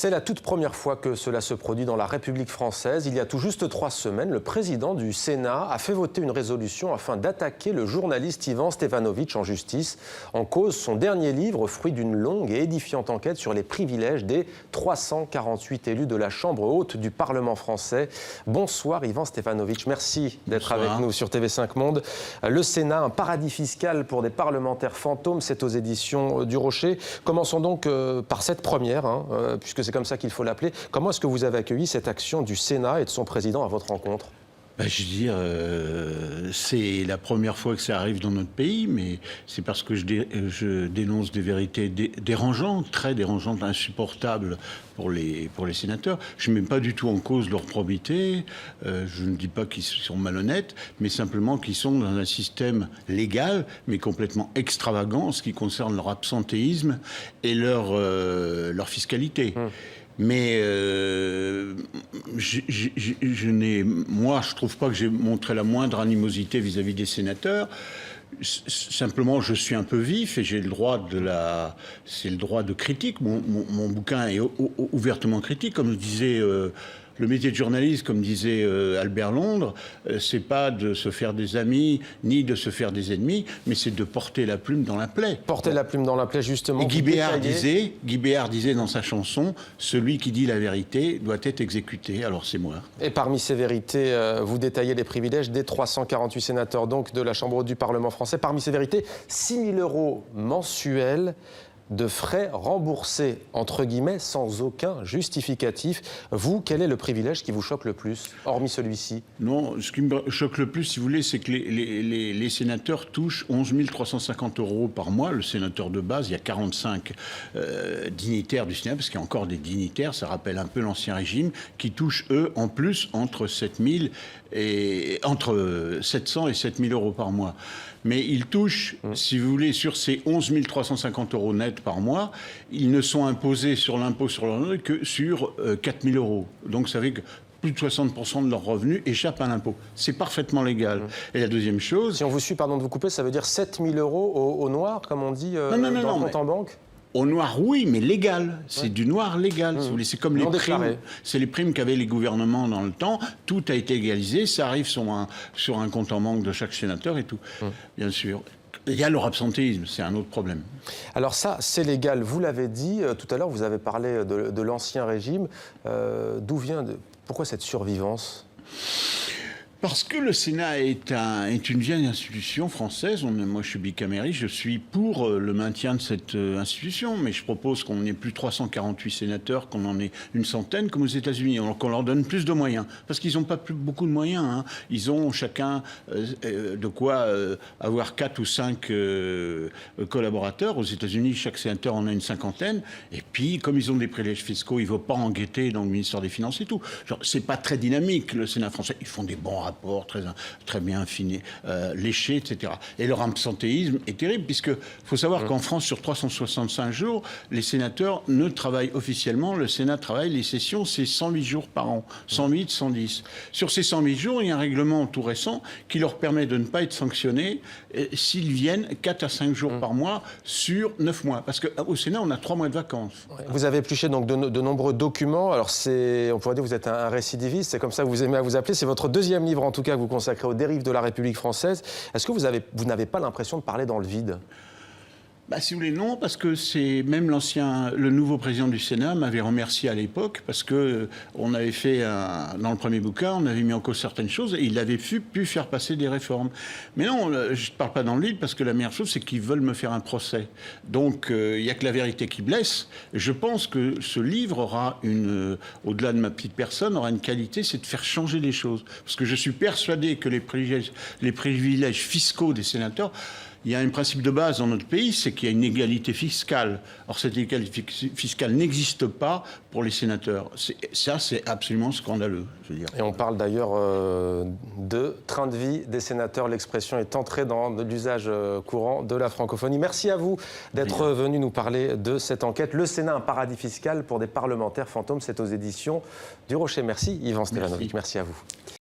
C'est la toute première fois que cela se produit dans la République française. Il y a tout juste 3 semaines, le président du Sénat a fait voter une résolution afin d'attaquer le journaliste Ivan Stefanović en justice. En cause, son dernier livre, fruit d'une longue et édifiante enquête sur les privilèges des 348 élus de la Chambre haute du Parlement français. Bonsoir Ivan Stefanović, merci d'être avec nous sur TV5 Monde. Le Sénat, un paradis fiscal pour des parlementaires fantômes, c'est aux éditions du Rocher. Commençons donc par cette première, puisque c'est comme ça qu'il faut l'appeler. Comment est-ce que vous avez accueilli cette action du Sénat et de son président à votre rencontre ? Je veux dire, c'est la première fois que ça arrive dans notre pays, mais c'est parce que je dénonce des vérités dérangeantes, très dérangeantes, insupportables pour les sénateurs. Je ne mets pas du tout en cause leur probité, je ne dis pas qu'ils sont malhonnêtes, mais simplement qu'ils sont dans un système légal, mais complètement extravagant en ce qui concerne leur absentéisme et leur fiscalité. Mais moi, je trouve pas que j'ai montré la moindre animosité vis-à-vis des sénateurs. Simplement, je suis un peu vif et j'ai le droit c'est le droit de critique. Mon bouquin est ouvertement critique, comme disait le métier de journaliste, comme disait Albert Londres, c'est pas de se faire des amis ni de se faire des ennemis, mais c'est de porter la plume dans la plaie. Porter la plume dans la plaie, justement. Et Guy Béard disait dans sa chanson, celui qui dit la vérité doit être exécuté. Alors c'est moi. Et parmi ces vérités, vous détaillez les privilèges des 348 sénateurs donc de la Chambre haute du Parlement français. Parmi ces vérités, 6 000 € mensuels de frais remboursés, entre guillemets, sans aucun justificatif. Vous, quel est le privilège qui vous choque le plus, hormis celui-ci? Non, ce qui me choque le plus, si vous voulez, c'est que les sénateurs touchent 11 350 € par mois. Le sénateur de base, il y a 45 dignitaires du Sénat, parce qu'il y a encore des dignitaires, ça rappelle un peu l'Ancien Régime, qui touchent, eux, en plus, entre 700 et 7 000 € par mois. Mais ils touchent, si vous voulez, sur ces 11 350 € nets par mois, ils ne sont imposés sur l'impôt sur le revenu que sur 4 000 €. Donc ça fait que plus de 60% de leurs revenus échappent à l'impôt. C'est parfaitement légal. Et la deuxième chose... Si on vous suit, pardon de vous couper, ça veut dire 7 000 € au noir, comme on dit, dans le compte en banque? Au noir, oui, mais légal. C'est du noir légal, si vous voulez. C'est comme les primes. C'est les primes qu'avaient les gouvernements dans le temps. Tout a été égalisé. Ça arrive sur un compte en banque de chaque sénateur et tout. Bien sûr. Il y a leur absentéisme, c'est un autre problème. Alors ça, c'est légal. Vous l'avez dit tout à l'heure, vous avez parlé de l'Ancien Régime. Pourquoi cette survivance ? Parce que le Sénat est une vieille institution française. Moi, je suis bicaméraire, je suis pour le maintien de cette institution. Mais je propose qu'on n'ait plus 348 sénateurs, qu'on en ait une centaine, comme aux États-Unis, qu'on leur donne plus de moyens. Parce qu'ils n'ont pas beaucoup de moyens. Ils ont chacun de quoi avoir 4 ou 5 collaborateurs. Aux États-Unis, chaque sénateur en a une cinquantaine. Et puis, comme ils ont des privilèges fiscaux, ils ne vont pas en guetter dans le ministère des Finances et tout. C'est pas très dynamique, le Sénat français. Ils font des bons rapports très bien affinés, léchés, etc. Et leur absentéisme est terrible, puisque faut savoir qu'en France, sur 365 jours, les sénateurs ne travaillent officiellement. Le Sénat travaille, les sessions, c'est 108 jours par an. 108, 110. Sur ces 108 jours, il y a un règlement tout récent qui leur permet de ne pas être sanctionnés s'ils viennent 4 à 5 jours par mois sur 9 mois. Parce qu'au Sénat, on a 3 mois de vacances. Vous avez épluché donc de nombreux documents. Alors, on pourrait dire que vous êtes un récidiviste, c'est comme ça que vous aimez à vous appeler. C'est votre deuxième livre, en tout cas, que vous consacrez aux dérives de la République française. Est-ce que vous n'avez pas l'impression de parler dans le vide ? Si vous voulez, non, parce que c'est même le nouveau président du Sénat m'avait remercié à l'époque, parce que on avait fait, dans le premier bouquin, on avait mis en cause certaines choses et il avait pu faire passer des réformes. Mais non, je ne parle pas dans le vide, parce que la meilleure chose, c'est qu'ils veulent me faire un procès. Donc, il n'y a que la vérité qui blesse. Je pense que ce livre aura au-delà de ma petite personne, aura une qualité, c'est de faire changer les choses. Parce que je suis persuadé que les privilèges fiscaux des sénateurs, il y a un principe de base dans notre pays, c'est qu'il y a une égalité fiscale. Or, cette égalité fiscale n'existe pas pour les sénateurs. Ça, c'est absolument scandaleux, je veux dire. Et on parle d'ailleurs de train de vie des sénateurs. L'expression est entrée dans l'usage courant de la francophonie. Merci à vous d'être venu nous parler de cette enquête. Le Sénat, un paradis fiscal pour des parlementaires fantômes. C'est aux éditions du Rocher. Merci, Ivan Stefanović. Merci à vous.